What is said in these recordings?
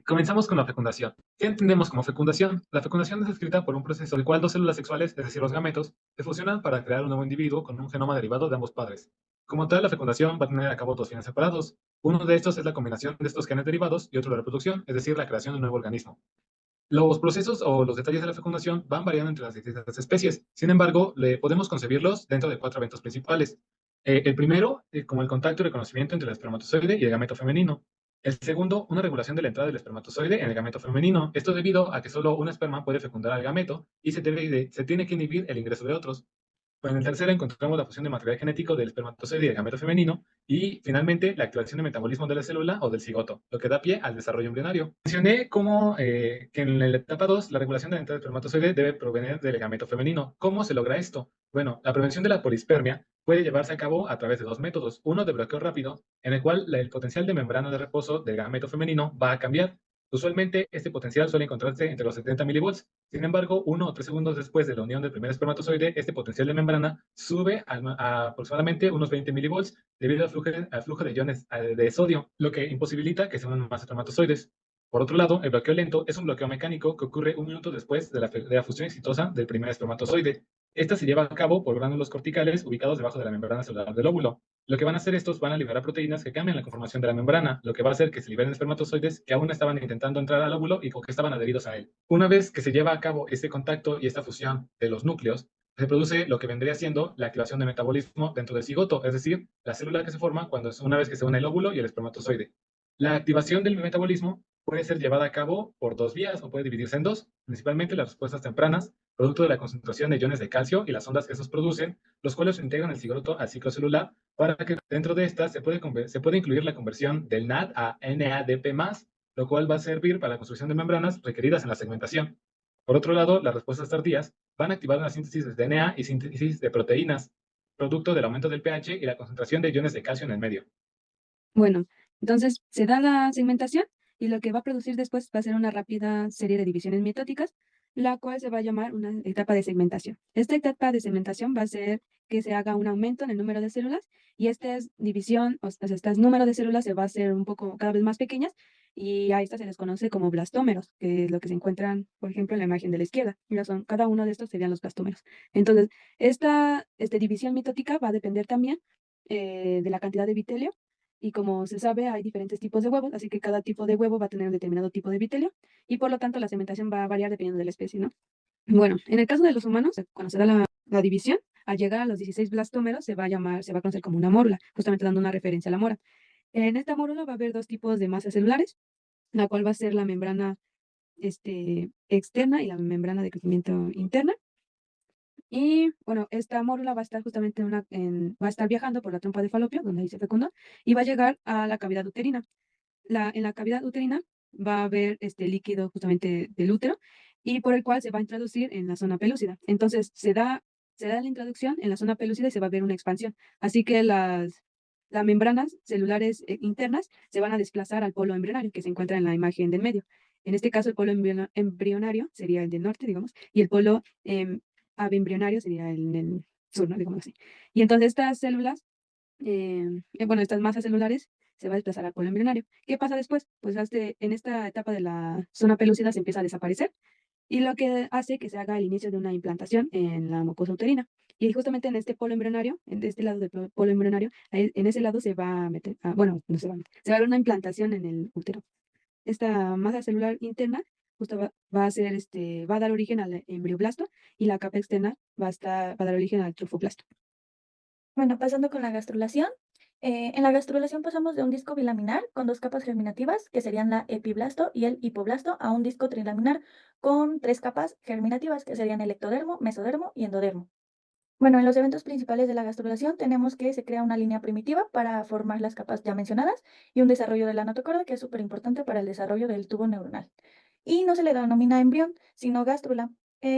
Comenzamos con la fecundación. ¿Qué entendemos como fecundación? La fecundación es descrita por un proceso en el cual dos células sexuales, es decir, los gametos, se fusionan para crear un nuevo individuo con un genoma derivado de ambos padres. Como tal, la fecundación va a tener a cabo dos fines separados. Uno de estos es la combinación de estos genes derivados y otro la reproducción, es decir, la creación de un nuevo organismo. Los procesos o los detalles de la fecundación van variando entre las distintas especies. Sin embargo, podemos concebirlos dentro de cuatro eventos principales. El primero, como el contacto y reconocimiento entre el espermatozoide y el gameto femenino. El segundo, una regulación de la entrada del espermatozoide en el gameto femenino. Esto debido a que solo un esperma puede fecundar al gameto y se tiene que inhibir el ingreso de otros. Pues en el tercero encontramos la fusión de material genético del espermatozoide y el gameto femenino y finalmente la activación del metabolismo de la célula o del cigoto, lo que da pie al desarrollo embrionario. Mencioné cómo que en la etapa 2 la regulación de la entrada del espermatozoide debe provenir del gameto femenino. ¿Cómo se logra esto? Bueno, la prevención de la polispermia puede llevarse a cabo a través de dos métodos. Uno de bloqueo rápido, en el cual el potencial de membrana de reposo del gameto femenino va a cambiar. Usualmente, este potencial suele encontrarse entre los 70 milivolts. Sin embargo, 1 o 3 segundos después de la unión del primer espermatozoide, este potencial de membrana sube a aproximadamente unos 20 milivolts debido al flujo de iones de sodio, lo que imposibilita que se unan más espermatozoides. Por otro lado, el bloqueo lento es un bloqueo mecánico que ocurre 1 minuto después de la fusión exitosa del primer espermatozoide. Esta se lleva a cabo por gránulos corticales ubicados debajo de la membrana celular del óvulo. Lo que van a hacer estos van a liberar proteínas que cambian la conformación de la membrana, lo que va a hacer que se liberen espermatozoides que aún estaban intentando entrar al óvulo y que estaban adheridos a él. Una vez que se lleva a cabo este contacto y esta fusión de los núcleos, se produce lo que vendría siendo la activación de metabolismo dentro del cigoto, es decir, la célula que se forma una vez que se une el óvulo y el espermatozoide. La activación del metabolismo puede ser llevada a cabo por dos vías o puede dividirse en dos, principalmente las respuestas tempranas, producto de la concentración de iones de calcio y las ondas que estos producen, los cuales integran el cigoto al ciclo celular para que dentro de estas se puede incluir la conversión del NAD a NADP+, lo cual va a servir para la construcción de membranas requeridas en la segmentación. Por otro lado, las respuestas tardías van a activar la síntesis de DNA y síntesis de proteínas, producto del aumento del pH y la concentración de iones de calcio en el medio. Bueno, entonces se da la segmentación y lo que va a producir después va a ser una rápida serie de divisiones mitóticas, la cual se va a llamar una etapa de segmentación. Esta etapa de segmentación va a ser que se haga un aumento en el número de células y esta es división, o sea, este número de células se va a hacer un poco cada vez más pequeñas y a estas se les conoce como blastómeros, que es lo que se encuentran, por ejemplo, en la imagen de la izquierda. Cada uno de estos serían los blastómeros. Entonces, esta división mitótica va a depender también de la cantidad de vitelio y como se sabe, hay diferentes tipos de huevos, así que cada tipo de huevo va a tener un determinado tipo de vitelio y por lo tanto la segmentación va a variar dependiendo de la especie, ¿no? Bueno, en el caso de los humanos, cuando se da la división, al llegar a los 16 blastómeros se va a conocer como una mórula, justamente dando una referencia a la mora. En esta mórula va a haber dos tipos de masas celulares, la cual va a ser la membrana externa y la membrana de crecimiento interna. Y bueno, esta mórula va a estar justamente va a estar viajando por la trompa de falopio, donde ahí se fecundó, y va a llegar a la cavidad uterina. En la cavidad uterina va a haber este líquido justamente del útero y por el cual se va a introducir en la zona pelúcida. Entonces se da la introducción en la zona pelúcida y se va a ver una expansión. Así que las membranas celulares internas se van a desplazar al polo embrionario que se encuentra en la imagen del medio. En este caso, el polo embrionario sería el del norte, digamos, y el polo abembrionario sería el del sur, ¿no? Digamos así. Y entonces estas células bueno, estas masas celulares se va a desplazar al polo embrionario. ¿Qué pasa después? Pues en esta etapa de la zona pelúcida se empieza a desaparecer y lo que hace que se haga el inicio de una implantación en la mucosa uterina. Y justamente en este polo embrionario, en este lado del polo embrionario, en ese lado se va a meter, bueno, no se va a meter, se va a ver una implantación en el útero. Esta masa celular interna justo va a ser, va a dar origen al embrioblasto y la capa externa va a dar origen al trofoblasto. Bueno, pasando con la gastrulación. En la gastrulación pasamos de un disco bilaminar con dos capas germinativas, que serían la epiblasto y el hipoblasto, a un disco trilaminar con tres capas germinativas, que serían el ectodermo, mesodermo y endodermo. Bueno, en los eventos principales de la gastrulación tenemos que se crea una línea primitiva para formar las capas ya mencionadas y un desarrollo de la notocorda, que es súper importante para el desarrollo del tubo neuronal. Y no se le denomina embrión, sino gástrula.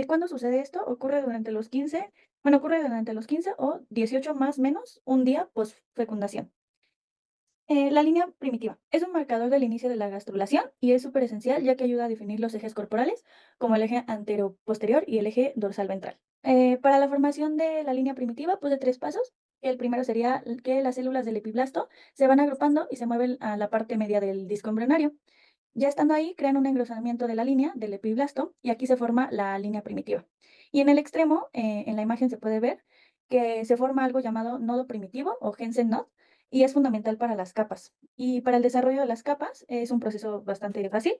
¿Cuándo sucede esto? Ocurre durante los 15 o 18 más menos un día post fecundación. La línea primitiva es un marcador del inicio de la gastrulación y es súper esencial ya que ayuda a definir los ejes corporales como el eje antero-posterior y el eje dorsal-ventral. Para la formación de la línea primitiva puse tres pasos. El primero sería que las células del epiblasto se van agrupando y se mueven a la parte media del disco embrionario. Ya estando ahí, crean un engrosamiento de la línea del epiblasto y aquí se forma la línea primitiva. Y en el extremo, en la imagen se puede ver que se forma algo llamado nodo primitivo o Jensen node y es fundamental para las capas. Y para el desarrollo de las capas es un proceso bastante fácil.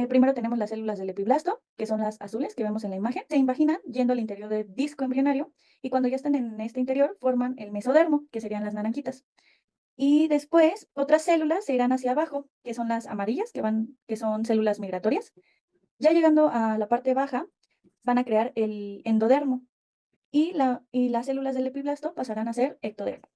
Primero tenemos las células del epiblasto, que son las azules que vemos en la imagen. Se imaginan yendo al interior del disco embrionario y cuando ya están en este interior forman el mesodermo, que serían las naranjitas. Y después otras células se irán hacia abajo, que son las amarillas, que son células migratorias. Ya llegando a la parte baja, van a crear el endodermo y las células del epiblasto pasarán a ser ectodermo.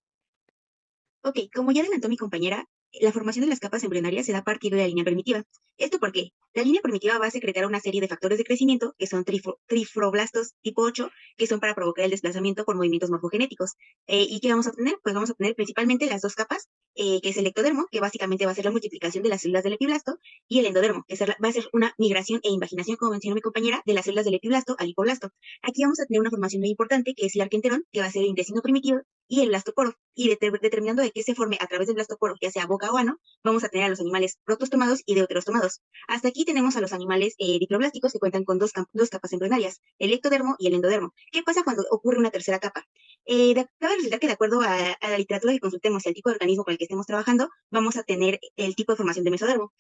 Ok, como ya adelantó mi compañera, la formación de las capas embrionarias se da a partir de la línea primitiva. ¿Esto por qué? La línea primitiva va a secretar una serie de factores de crecimiento, que son trifroblastos tipo 8, que son para provocar el desplazamiento por movimientos morfogenéticos. ¿Y qué vamos a obtener? Pues vamos a obtener principalmente las dos capas, que es el ectodermo, que básicamente va a ser la multiplicación de las células del epiblasto, y el endodermo, que va a ser una migración e invaginación, como mencionó mi compañera, de las células del epiblasto al hipoblasto. Aquí vamos a tener una formación muy importante, que es el arquenterón, que va a ser el intestino primitivo, y el blastoporo. Y determinando de qué se forme a través del blastoporo, ya sea boca o ano, vamos a tener a los animales protostomados y deuterostomados. Hasta aquí tenemos a los animales diploblásticos que cuentan con dos capas embrionarias, el ectodermo y el endodermo. ¿Qué pasa cuando ocurre una tercera capa? Cabe resultar que de acuerdo a la literatura que consultemos y al tipo de organismo con el que estemos trabajando, vamos a tener el tipo de formación de mesodermo.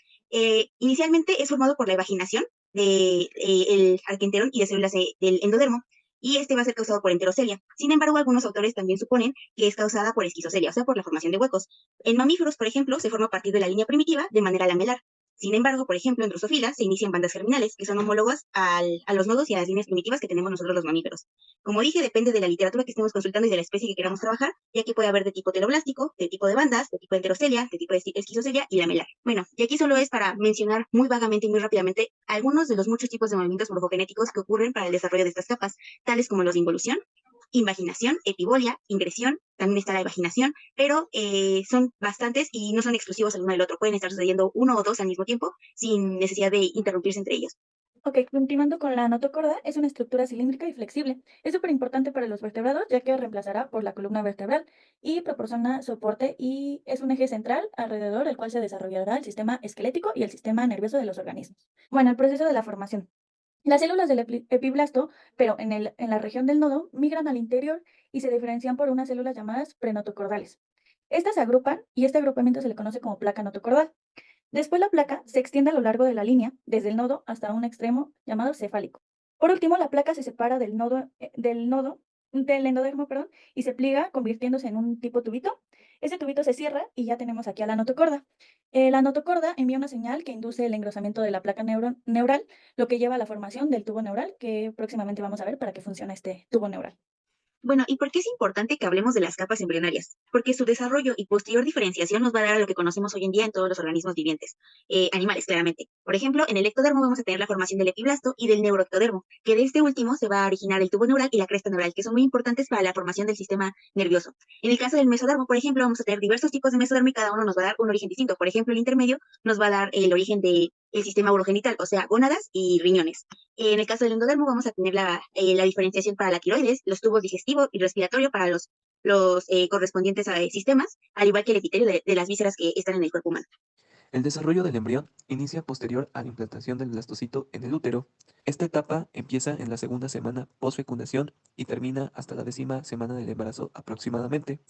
Inicialmente es formado por la evaginación del arquenterón y de células del endodermo, y este va a ser causado por enterocelia. Sin embargo, algunos autores también suponen que es causada por esquizocelia, o sea, por la formación de huecos. En mamíferos, por ejemplo, se forma a partir de la línea primitiva de manera lamelar. Sin embargo, por ejemplo, en Drosophila se inician bandas germinales, que son homólogas a los nodos y a las líneas primitivas que tenemos nosotros los mamíferos. Como dije, depende de la literatura que estemos consultando y de la especie que queramos trabajar, ya que puede haber de tipo teloblástico, de tipo de bandas, de tipo de enterocelia, de tipo de esquizocelia y lamelar. Bueno, y aquí solo es para mencionar muy vagamente y muy rápidamente algunos de los muchos tipos de movimientos morfogenéticos que ocurren para el desarrollo de estas capas, tales como los de involución, invaginación, epibolia, ingresión, también está la evaginación, pero son bastantes y no son exclusivos el uno del otro. Pueden estar sucediendo uno o dos al mismo tiempo sin necesidad de interrumpirse entre ellos. Ok, continuando con la notocorda, es una estructura cilíndrica y flexible. Es súper importante para los vertebrados ya que reemplazará por la columna vertebral y proporciona soporte y es un eje central alrededor del cual se desarrollará el sistema esquelético y el sistema nervioso de los organismos. Bueno, el proceso de la formación. Las células del epiblasto, pero en la región del nodo, migran al interior y se diferencian por unas células llamadas prenotocordales. Estas se agrupan y este agrupamiento se le conoce como placa notocordal. Después la placa se extiende a lo largo de la línea, desde el nodo hasta un extremo llamado cefálico. Por último, la placa se separa del endodermo, perdón, y se pliega convirtiéndose en un tipo tubito. Ese tubito se cierra y ya tenemos aquí a la notocorda. La notocorda envía una señal que induce el engrosamiento de la placa neural, lo que lleva a la formación del tubo neural, que próximamente vamos a ver para qué funciona este tubo neural. Bueno, ¿y por qué es importante que hablemos de las capas embrionarias? Porque su desarrollo y posterior diferenciación nos va a dar a lo que conocemos hoy en día en todos los organismos vivientes, animales claramente. Por ejemplo, en el ectodermo vamos a tener la formación del epiblasto y del neuroectodermo, que de este último se va a originar el tubo neural y la cresta neural, que son muy importantes para la formación del sistema nervioso. En el caso del mesodermo, por ejemplo, vamos a tener diversos tipos de mesodermo y cada uno nos va a dar un origen distinto. Por ejemplo, el intermedio nos va a dar el origen del sistema urogenital, o sea, gónadas y riñones. En el caso del endodermo vamos a tener la diferenciación para la tiroides, los tubos digestivo y respiratorio para los correspondientes a sistemas, al igual que el epitelio de las vísceras que están en el cuerpo humano. El desarrollo del embrión inicia posterior a la implantación del blastocito en el útero. Esta etapa empieza en la segunda semana postfecundación y termina hasta la 10ª semana del embarazo aproximadamente.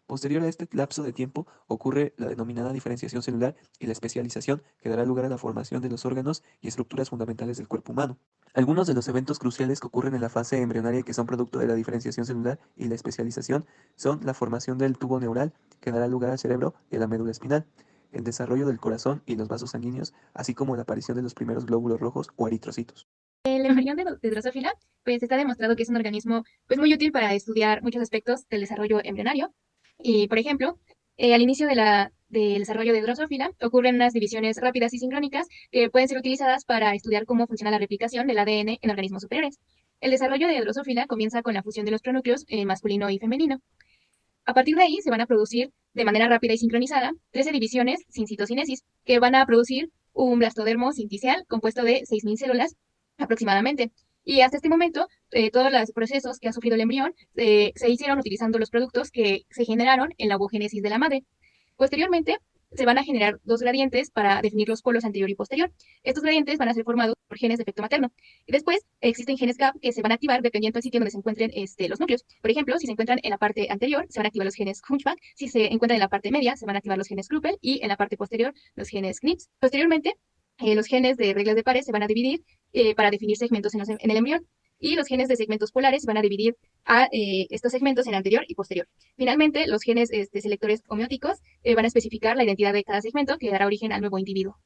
Posterior a este lapso de tiempo ocurre la denominada diferenciación celular y la especialización que dará lugar a la formación de los órganos y estructuras fundamentales del cuerpo humano. Algunos de los eventos cruciales que ocurren en la fase embrionaria que son producto de la diferenciación celular y la especialización son la formación del tubo neural que dará lugar al cerebro y a la médula espinal, el desarrollo del corazón y los vasos sanguíneos, así como la aparición de los primeros glóbulos rojos o eritrocitos. El embrión de Drosophila, pues está demostrado que es un organismo pues muy útil para estudiar muchos aspectos del desarrollo embrionario. Y, por ejemplo, al inicio del desarrollo de Drosophila ocurren unas divisiones rápidas y sincrónicas que pueden ser utilizadas para estudiar cómo funciona la replicación del ADN en organismos superiores. El desarrollo de Drosophila comienza con la fusión de los pronúcleos masculino y femenino. A partir de ahí se van a producir de manera rápida y sincronizada 13 divisiones sin citocinesis que van a producir un blastodermo sinticial compuesto de 6.000 células aproximadamente. Y hasta este momento, todos los procesos que ha sufrido el embrión se hicieron utilizando los productos que se generaron en la ovogénesis de la madre. Posteriormente, se van a generar dos gradientes para definir los polos anterior y posterior. Estos gradientes van a ser formados por genes de efecto materno. Y después existen genes gap que se van a activar dependiendo del sitio donde se encuentren los núcleos. Por ejemplo, si se encuentran en la parte anterior, se van a activar los genes Hunchback. Si se encuentran en la parte media, se van a activar los genes Kruppel, y en la parte posterior, los genes Knips. Posteriormente, los genes de reglas de pares se van a dividir para definir segmentos en el embrión. Y los genes de segmentos polares van a dividir a estos segmentos en anterior y posterior. Finalmente, los genes selectores homeóticos van a especificar la identidad de cada segmento que dará origen al nuevo individuo.